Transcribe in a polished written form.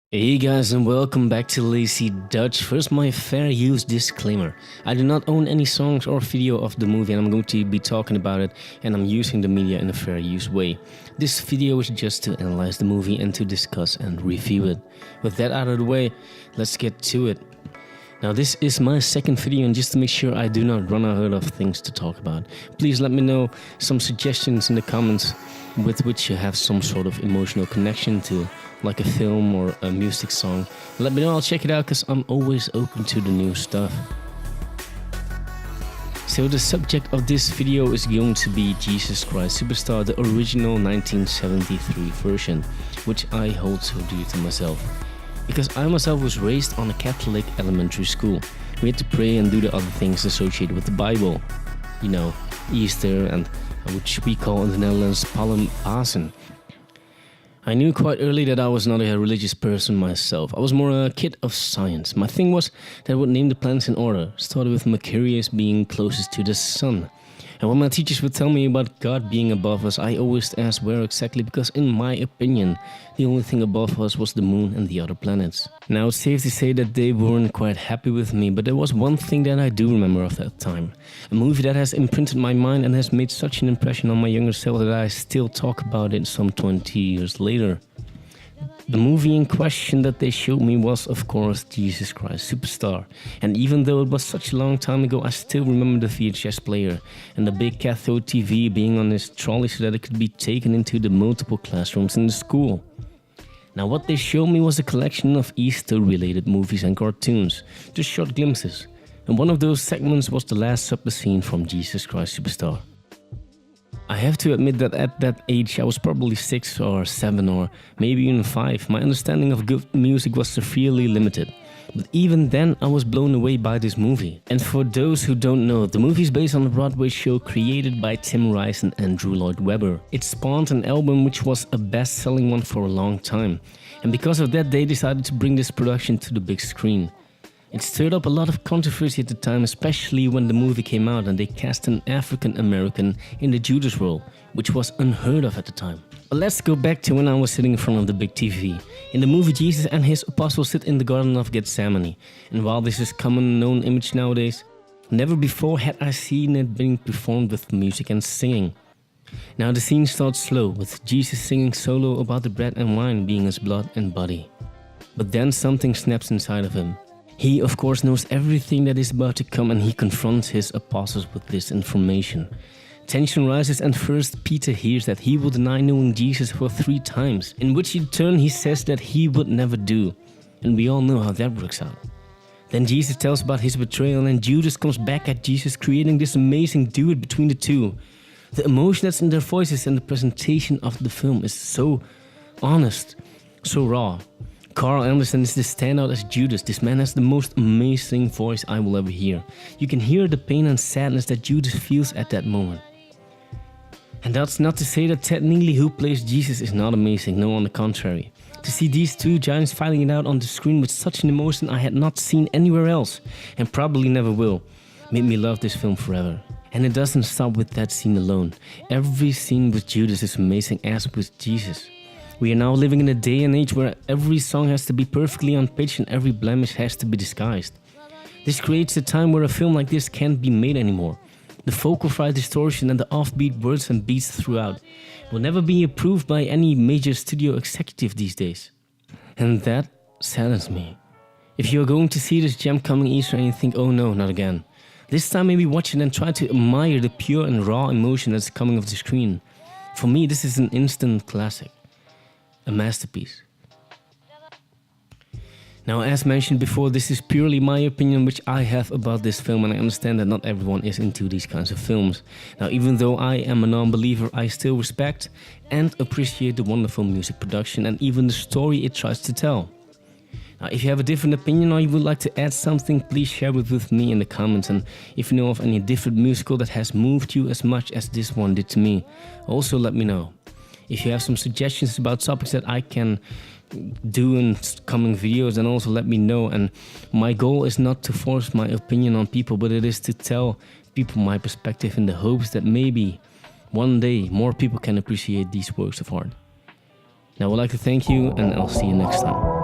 Hey guys, and welcome back to Lazy Dutch. First, my fair use disclaimer. I do not own any songs or video of the movie, and I'm going to be talking about it, and I'm using the media in a fair use way. This video is just to analyze the movie and to discuss and review it. With that out of the way, let's get to it. Now, this is my second video, and just to make sure I do not run out of things to talk about, please let me know some suggestions in the comments with which you have some sort of emotional connection to, like a film or a music song. Let me know, I'll check it out, because I'm always open to the new stuff. So the subject of this video is going to be Jesus Christ Superstar, the original 1973 version, which I hold so dear to myself. Because I myself was raised on a Catholic elementary school. We had to pray and do the other things associated with the Bible. You know, Easter and which we call in the Netherlands Palm Pasen. I knew quite early that I was not a religious person myself. I was more a kid of science. My thing was that I would name the planets in order. Started with Mercurius being closest to the sun. And when my teachers would tell me about God being above us, I always asked where exactly, because in my opinion, the only thing above us was the moon and the other planets. Now, it's safe to say that they weren't quite happy with me, but there was one thing that I do remember of that time. A movie that has imprinted my mind and has made such an impression on my younger self that I still talk about it some 20 years later. The movie in question that they showed me was, of course, Jesus Christ Superstar. And even though it was such a long time ago, I still remember the VHS player and the big cathode TV being on this trolley so that it could be taken into the multiple classrooms in the school. Now, what they showed me was a collection of Easter-related movies and cartoons, just short glimpses. And one of those segments was the last supper scene from Jesus Christ Superstar. I have to admit that at that age I was probably 6 or 7 or maybe even 5. My understanding of good music was severely limited. But even then I was blown away by this movie. And for those who don't know, the movie is based on a Broadway show created by Tim Rice and Andrew Lloyd Webber. It spawned an album which was a best-selling one for a long time. And because of that, they decided to bring this production to the big screen. It stirred up a lot of controversy at the time, especially when the movie came out and they cast an African American in the Judas role, which was unheard of at the time. But let's go back to when I was sitting in front of the big TV. In the movie, Jesus and his apostles sit in the Garden of Gethsemane, and while this is a common known image nowadays, never before had I seen it being performed with music and singing. Now the scene starts slow, with Jesus singing solo about the bread and wine being his blood and body. But then something snaps inside of him. He, of course, knows everything that is about to come, and he confronts his apostles with this information. Tension rises, and first Peter hears that he will deny knowing Jesus for 3 times, in which in turn he says that he would never do. And we all know how that works out. Then Jesus tells about his betrayal, and Judas comes back at Jesus, creating this amazing duet between the two. The emotion that's in their voices and the presentation of the film is so honest, so raw. Carl Anderson is the standout as Judas. This man has the most amazing voice I will ever hear. You can hear the pain and sadness that Judas feels at that moment. And that's not to say that Ted Neely, who plays Jesus, is not amazing. No, on the contrary. To see these two giants fighting it out on the screen with such an emotion I had not seen anywhere else, and probably never will, made me love this film forever. And it doesn't stop with that scene alone. Every scene with Judas is amazing, as with Jesus. We are now living in a day and age where every song has to be perfectly on pitch and every blemish has to be disguised. This creates a time where a film like this can't be made anymore. The vocal fry distortion and the offbeat words and beats throughout will never be approved by any major studio executive these days. And that saddens me. If you are going to see this gem coming Easter and you think, oh no, not again. This time maybe watch it and try to admire the pure and raw emotion that's coming off the screen. For me, this is an instant classic. A masterpiece. Now, as mentioned before, this is purely my opinion which I have about this film, and I understand that not everyone is into these kinds of films. Now, even though I am a non-believer, I still respect and appreciate the wonderful music production and even the story it tries to tell. Now, if you have a different opinion or you would like to add something, please share it with me in the comments. And if you know of any different musical that has moved you as much as this one did to me, also let me know. If you have some suggestions about topics that I can do in coming videos, then also let me know. And my goal is not to force my opinion on people, but it is to tell people my perspective in the hopes that maybe one day more people can appreciate these works of art. Now I would like to thank you, and I'll see you next time.